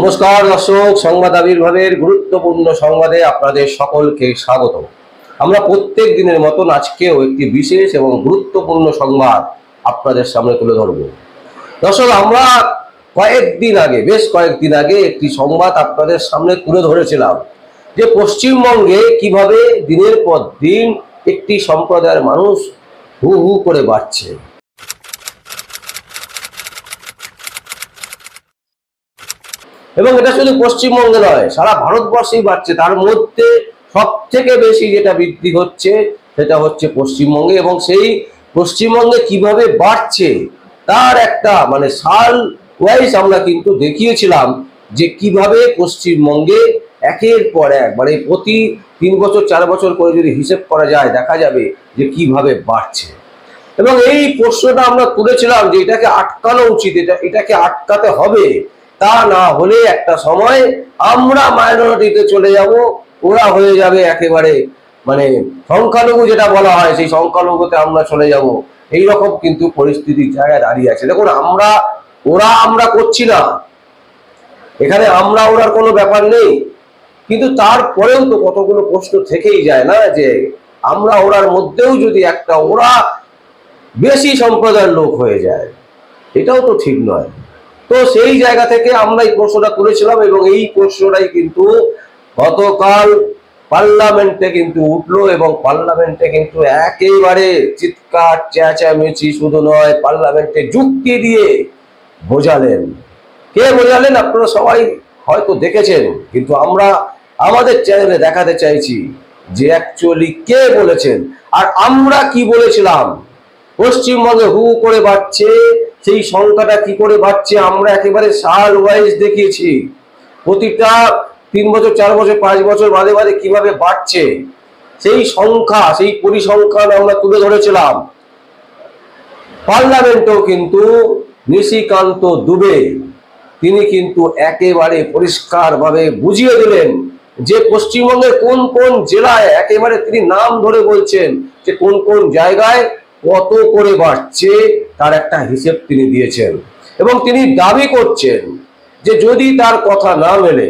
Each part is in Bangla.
নমস্কার দর্শক, সংবাদ আবির্ভাবের গুরুত্বপূর্ণ সংবাদে আপনাদের সকলকে স্বাগত। আমরা প্রত্যেক দিনের মতন আজকেও একটি বিশেষ এবং গুরুত্বপূর্ণ সংবাদ আপনাদের সামনে তুলে ধরব। দর্শক, আমরা বেশ কয়েকদিন আগে একটি সংবাদ আপনাদের সামনে তুলে ধরেছিলাম যে পশ্চিমবঙ্গে কিভাবে দিনের পর দিন একটি সম্প্রদায়ের মানুষ হু হু করে বাড়ছে। এবং এটা শুধু পশ্চিমবঙ্গে নয়, সারা ভারতবর্ষেই বাড়ছে। তার মধ্যে সব থেকে বেশি যেটা বৃদ্ধি হচ্ছে সেটা হচ্ছে পশ্চিমবঙ্গে। এবং সেই পশ্চিমবঙ্গে কিভাবে বাড়ছে তার একটা সাল ওয়াইজ আমরা কিন্তু দেখিয়েছিলাম যে কিভাবে পশ্চিমবঙ্গে একের পর এক প্রতি 3 বছর 4 বছর করে যদি হিসেব করা যায় দেখা যাবে যে কিভাবে বাড়ছে। এবং এই প্রশ্নটা আমরা তুলেছিলাম যে এটাকে আটকানো উচিত, এটাকে আটকাতে হবে। তা না হলে একটা সময় আমরা মাইনরিটিতে চলে যাব, ওরা হয়ে যাবে একেবারে সংখ্যালঘু যেটা বলা হয়, সেই সংখ্যালঘুতে আমরা চলে যাব। এইরকম কিন্তু পরিস্থিতির জায়গায় দাঁড়িয়ে আছে। দেখুন, আমরা করছি না, এখানে আমরা ওরার কোনো ব্যাপার নেই, কিন্তু তারপরেও তো কতগুলো প্রশ্ন থেকেই যায় না, যে আমরা ওরার মধ্যেও যদি একটা ওরা বেশি সম্প্রদায়ের লোক হয়ে যায়, এটাও তো ঠিক নয়। তো সেই জায়গা থেকে আমরা এই প্রশ্নটা তুলেছিলাম এবং এই প্রশ্নটাই কিন্তু গতকাল পার্লামেন্টে কিন্তু উঠলো এবং পার্লামেন্টে কিন্তু একেবারে চিৎকার চেঁচামেচি শুধু নয়, পার্লামেন্টে যুক্তি দিয়ে বোঝালেন। কে বোঝালেন আপনারা সবাই হয়তো দেখেছেন, কিন্তু আমরা আমাদের চ্যানেলে দেখাতে চাইছি যে অ্যাকচুয়ালি কে বলেছেন আর আমরা কি বলেছিলাম। পশ্চিমবঙ্গে হু করে বাড়ছে, সেই সংখ্যাটা কি করে বাড়ছে আমরা একেবারে সাল ওয়াইজ দেখিয়েছি। প্রতিটা 3 বছর 4 বছর 5 বছর বাদে বাদে কিভাবে বাড়ছে সেই সংখ্যা, সেই পরিসংখ্যান আমরা তুলে ধরেছিলাম। পার্লামেন্টেও কিন্তু নিশিকান্ত দুবে তিনি কিন্তু একেবারে পরিষ্কারভাবে বুঝিয়ে দিলেন যে পশ্চিমবঙ্গের কোন কোন জেলায়, একেবারে তিনি নাম ধরে বলছেন যে কোন কোন জায়গায় কত করে বাড়ছে তার একটা হিসেব তিনি দিয়েছেন। এবং তিনি দাবি করছেন যে যদি তার কথা না মেলে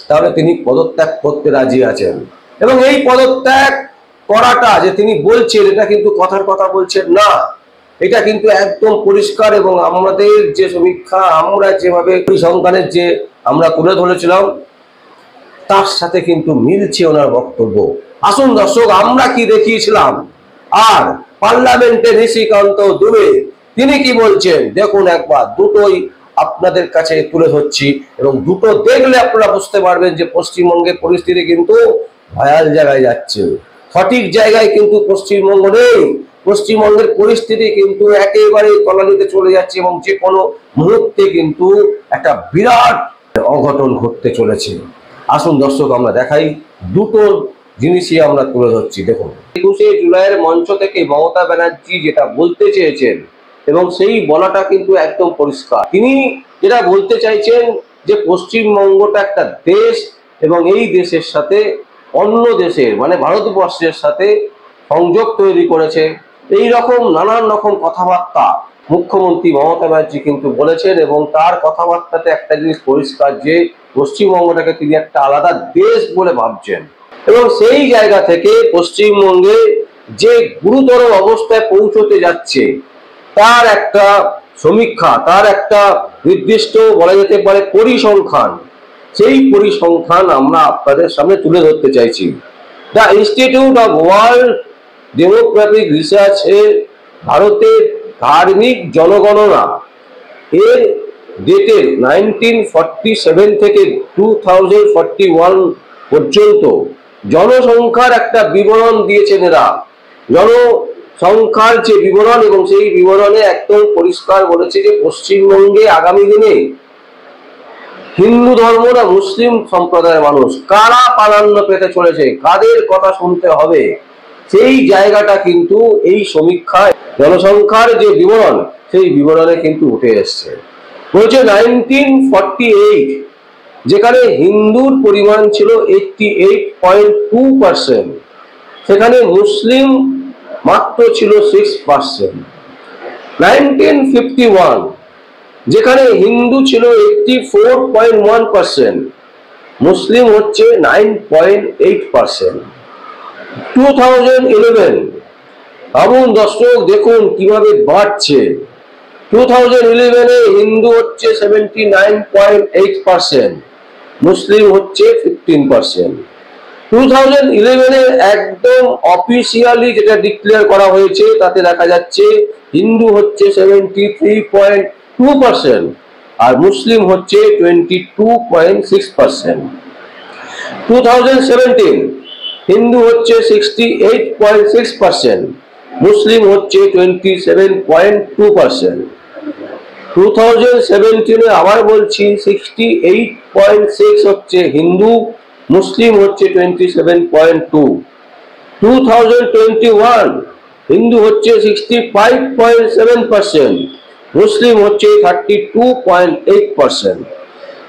তাহলে তিনি পদত্যাগ করতে রাজি আছেন। এবং এই পদত্যাগ করাটা যে তিনি বলছেন, এটা কিন্তু কথার কথা বলছেন না, এটা কিন্তু একদম পরিষ্কার। এবং আমাদের যে সমীক্ষা, আমরা যেভাবে পরিসংখ্যানের যে আমরা তুলে ধরেছিলাম তার সাথে কিন্তু মিলছে ওনার বক্তব্য। আসুন দর্শক, আমরা কি দেখিয়েছিলাম আর পার্লামেন্টে নিশিকান্ত দুবে তিনি কি বলছেন দেখুন একবার। দুটোই আপনাদের কাছে তুলে ধরছি এবং দুটো দেখলে আপনারা বুঝতে পারবেন যে পশ্চিমবঙ্গের পরিস্থিতি কিন্তু ভয়াল জায়গায় যাচ্ছে। সঠিক জায়গায় কিন্তু পশ্চিমবঙ্গ নেই। পশ্চিমবঙ্গের পরিস্থিতি কিন্তু একেবারে তলানিতে চলে যাচ্ছে এবং যে কোনো মুহূর্তে কিন্তু একটা বিরাট অঘটন ঘটতে চলেছে। আসুন দর্শক, আমরা দেখাই দুটো জিনিসই আমরা তুলে ধরছি। দেখুন, 21শে জুলাইয়ের মঞ্চ থেকে মমতা ব্যানার্জি যেটা বলতে চেয়েছেন এবং সেই বলাটা কিন্তু একদম পরিষ্কার। তিনি যেটা বলতে চাইছেন যে পশ্চিমবঙ্গটা একটা দেশ এবং এই দেশের সাথে অন্য দেশের ভারতবর্ষের সাথে সংযোগ তৈরি করেছে। এই রকম নানান রকম কথাবার্তা মুখ্যমন্ত্রী মমতা ব্যানার্জি কিন্তু বলেছেন এবং তার কথাবার্তাতে একটা জিনিস পরিষ্কার যে পশ্চিমবঙ্গটাকে তিনি একটা আলাদা দেশ বলে ভাবছেন। এবং সেই জায়গা থেকে পশ্চিমবঙ্গে যে গুরুতর অবস্থায় পৌঁছতে যাচ্ছে তার একটা সমীক্ষা, তার একটা নির্দিষ্ট বলা যেতে পারে পরিসংখ্যান, সেই পরিসংখ্যান আমরা আপনাদের সামনে তুলে ধরতে চাইছি। The institute of world demographic research এর ভারতের ধার্মিক জনগণনা এর ডেটের 1947 থেকে 2041 পর্যন্ত জনসংখ্যার একটা বিবরণ দিয়েছেন এরা। জনসংখ্যার যে বিবরণ, এবং সেই বিবরণে একদম পরিষ্কার বলেছে যে পশ্চিমবঙ্গে আগামী দিনে হিন্দু ধর্ম না মুসলিম সম্প্রদায়ের মানুষ কারা প্রাধান্য পেতে চলেছে, কাদের কথা শুনতে হবে, সেই জায়গাটা কিন্তু এই সমীক্ষায় জনসংখ্যার যে বিবরণ সেই বিবরণে কিন্তু উঠে এসছে। বলছে 1948 যেখানে হিন্দুর পরিমাণ ছিল 88.2%, সেখানে মুসলিম মাত্র ছিল 6%। 1951 যেখানে হিন্দু ছিল 84.1%, মুসলিম হচ্ছে 9.8%। 2011 ভাবুন দর্শক, দেখুন কিভাবে বাড়ছে। 2011 হিন্দু হচ্ছে 79.8%, মুসলিম হচ্ছে 15%। 2011 একদম অফিসিয়ালি যেটা ডিক্লেয়ার করা হয়েছে তাতে দেখা যাচ্ছে হিন্দু হচ্ছে 73.2% আর মুসলিম হচ্ছে 22.6%। 2017 হিন্দু হচ্ছে 68.6%, মুসলিম হচ্ছে 27.2%। 2017 আবার বলছি 68.6 হচ্ছে হিন্দু, মুসলিম হচ্ছে 27.2। 2021 হিন্দু হচ্ছে 65.7%, মুসলিম হচ্ছে 32.8%।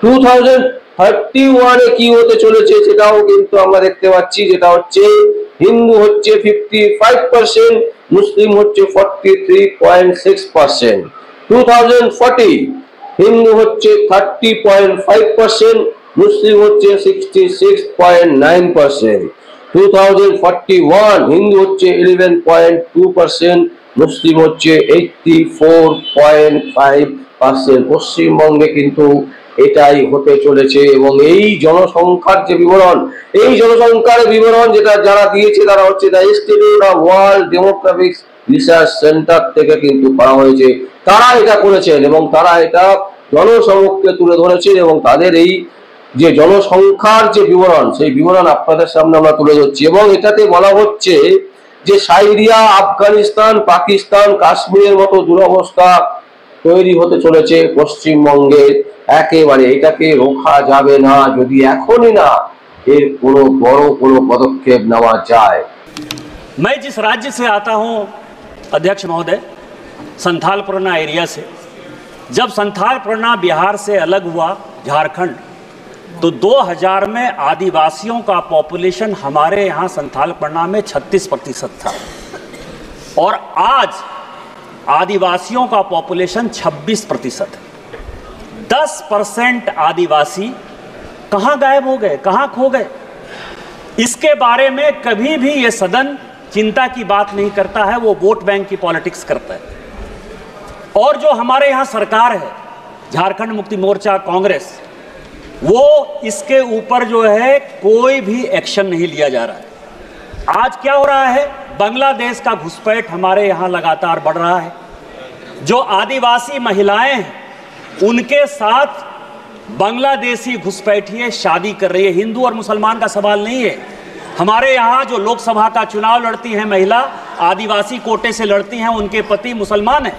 2031 কি হতে চলেছে সেটাও কিন্তু আমরা দেখতে পাচ্ছি, যেটা হচ্ছে হিন্দু হচ্ছে 55%, মুসলিম হচ্ছে 43.6%। 2040 হিন্দু হচ্ছে 30.5%, মুসলিম হচ্ছে 66.9%। 2041 হিন্দু হচ্ছে 11.2%, মুসলিম হচ্ছে 84.5%। পশ্চিমবঙ্গে কিন্তু এটাই হতে চলেছে। এবং এই জনসংখ্যার যে বিবরণ, এই জনসংখ্যার বিবরণ যেটা যারা দিয়েছে তারা হচ্ছে the institute of world demographics research centre থেকে কিন্তু করা হয়েছে। তারা এটা করেছেন এবং তারা এটা জনসমক্ষে তুলে ধরেছেন এবং তাদের এই যে জনসংখ্যার যে বিবরণ, সেই বিবরণ আপনাদের সামনে আমরা তুলে ধরছি। এবং এটাতে বলা হচ্ছে যে সাইরিয়া, আফগানিস্তান, পাকিস্তান, কাশ্মীরের মতো দুরবস্থা তৈরি হতে চলেছে পশ্চিমবঙ্গে। একেবারে এটাকে রোখা যাবে না যদি এখনই না এর কোনো বড় কোনো পদক্ষেপ নেওয়া যায়। मैं जिस राज्य से आता हूं अध्यक्ष महोदय, संथाल परगना एरिया से, जब संथाल परगना बिहार से अलग हुआ झारखंड, तो 2000 में आदिवासियों का पॉपुलेशन हमारे यहाँ संथाल परगना में 36% था और आज आदिवासियों का पॉपुलेशन 26% है। 10% आदिवासी कहाँ गायब हो गए, कहाँ खो गए? इसके बारे में कभी भी ये सदन चिंता की बात नहीं करता है, वो वोट बैंक की पॉलिटिक्स करता है। और जो हमारे यहाँ सरकार है, झारखंड मुक्ति मोर्चा, कांग्रेस, वो इसके ऊपर जो है कोई भी एक्शन नहीं लिया जा रहा है। आज क्या हो रहा है, बांग्लादेश का घुसपैठ हमारे यहाँ लगातार बढ़ रहा है। जो आदिवासी महिलाएं हैं उनके साथ बांग्लादेशी घुसपैठिए शादी कर रही है। हिंदू और मुसलमान का सवाल नहीं है। हमारे यहाँ जो लोकसभा का चुनाव लड़ती हैं महिला, आदिवासी कोटे से लड़ती हैं, उनके पति मुसलमान हैं।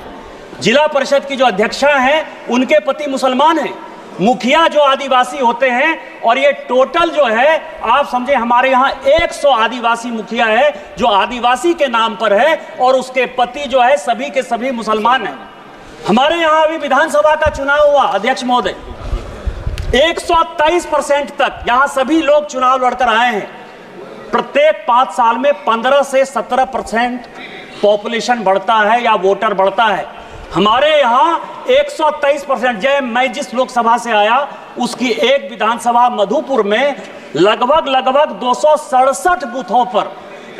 जिला परिषद की जो अध्यक्षा हैं उनके पति मुसलमान हैं। मुखिया जो आदिवासी होते हैं, और ये टोटल जो है आप समझे हमारे यहाँ 100 आदिवासी मुखिया है जो आदिवासी के नाम पर है और उसके पति जो है सभी के सभी मुसलमान हैं। हमारे यहाँ अभी विधानसभा का चुनाव हुआ अध्यक्ष महोदय, 123% तक यहाँ सभी लोग चुनाव लड़कर आए हैं। प्रत्येक 5 साल में 15 से 17% पॉपुलेशन बढ़ता है या वोटर बढ़ता है। हमारे यहाँ 123%। जय मैं जिस लोकसभा से आया उसकी एक विधानसभा मधुपुर में लगभग 267 बूथों पर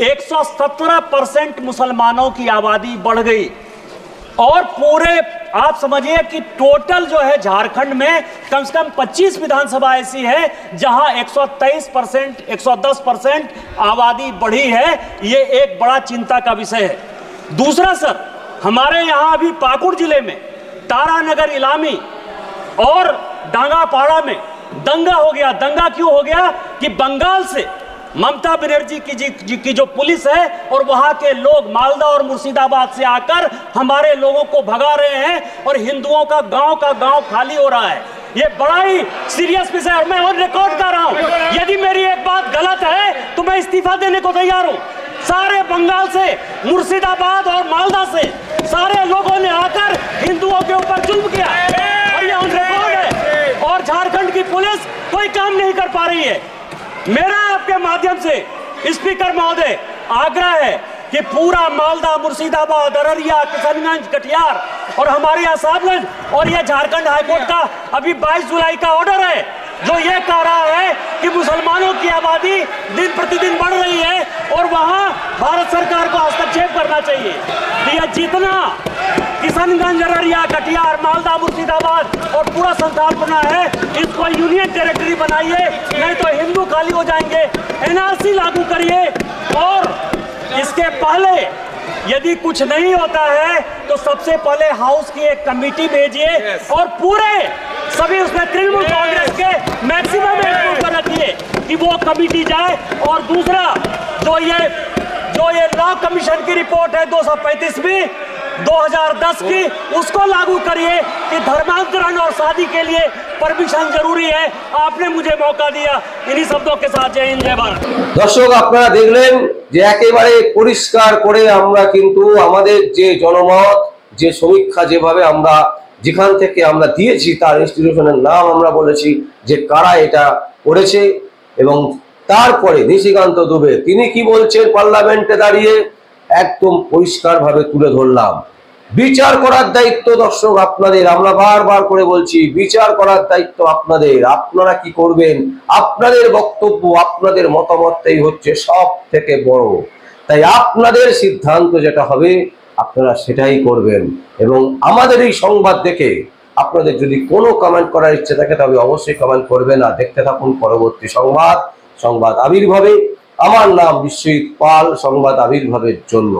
117% मुसलमानों की आबादी बढ़ गई। और पूरे आप समझिए कि टोटल जो है झारखंड में कम से कम 25 विधानसभा ऐसी है जहां 123%, 110% आबादी बढ़ी है। ये एक बड़ा चिंता का विषय है। दूसरा सर, हमारे यहाँ अभी पाकुड़ जिले में तारानगर, इलामी और डांगापाड़ा में दंगा हो गया। दंगा क्यों हो गया कि बंगाल से ममता बनर्जी की जो पुलिस है और वहां के लोग मालदा और मुर्शिदाबाद से आकर हमारे लोगों को भगा रहे हैं और हिंदुओं का गांव खाली हो रहा है। ये बड़ा ही सीरियस विषय है। मैं ऑन रिकॉर्ड कर रहा हूं, यदि मेरी एक बात गलत है तो मैं इस्तीफा देने को तैयार हूं। सारे बंगाल से, मुर्शिदाबाद और मालदा से सारे लोगों ने आकर हिंदुओं के ऊपर जुल्म किया और ये ऑन रिकॉर्ड है। और झारखंड की पुलिस कोई काम नहीं कर पा रही है। मेरा आपके माध्यम से स्पीकर महोदय आग्रह है कि पूरा मालदा, मुर्शिदाबाद, अररिया, किशनगंज, कटिहार और हमारे यहाँ साहबगंज और ये झारखंड हाईकोर्ट का अभी 22 जुलाई का ऑर्डर है जो ये कह रहा है कि मुसलमानों की आबादी दिन प्रतिदिन बढ़ रही है और वहाँ भारत सरकार को हस्तक्षेप करना चाहिए। तो यह जितना किशनगंज, अररिया, कटिहार, मालदा, मुर्शिदाबाद और पूरा संथालपना है, इसको यूनियन टेरिटरी बनाइए, नहीं तो हिंदू खाली हो जाएंगे। एनआरसी लागू करिए और इसके पहले यदि कुछ नहीं होता है तो सबसे पहले हाउस की एक कमेटी भेजिए और पूरे सभी उसमें तृणमूल कांग्रेस के मैक्सिमम पर रखिए कि वो कमेटी जाए। और दूसरा जो ये लॉ कमीशन की रिपोर्ट है 235वीं 2010 की, उसको लागू करिए कि धर्मांतरण और शादी के लिए परमिशन जरूरी है। आपने मुझे मौका दिया। इन्हीं शब्दों के साथ जय हिंद, जय भारत। দর্শক আপনারা দেখলেন যে একেবারে পরিষ্কার করে আমরা কিন্তু আমাদের যে জনমত, যে সমীক্ষা যেভাবে আমরা যেখান থেকে আমরা দিয়েছি তার ইনস্টিটিউশনের নাম আমরা বলেছি যে কারা এটা করেছে এবং তারপরে নিশিকান্ত দুবে তিনি কি বলছেন পার্লামেন্টে দাঁড়িয়ে একদম পরিষ্কারভাবে তুলে ধরলাম। বিচার করার দায়িত্ব দর্শক আপনাদের, আমরা বারবার করে বলছি বিচার করার দায়িত্ব আপনাদের। আপনারা কি করবেন, আপনাদের বক্তব্য, আপনাদের মতামতটাই হচ্ছে সব থেকে বড়। তাই আপনাদের সিদ্ধান্ত যেটা হবে আপনারা সেটাই করবেন। এবং আমাদের এই সংবাদ দেখে আপনাদের যদি কোনো কমেন্ট করার ইচ্ছে থাকে তবে অবশ্যই কমেন্ট করবেন। আর দেখতে থাকুন পরবর্তী সংবাদ আবির্ভাবে। আমার নাম বিশ্বজিৎ পাল, সংবাদ আবির্ভাবের জন্য।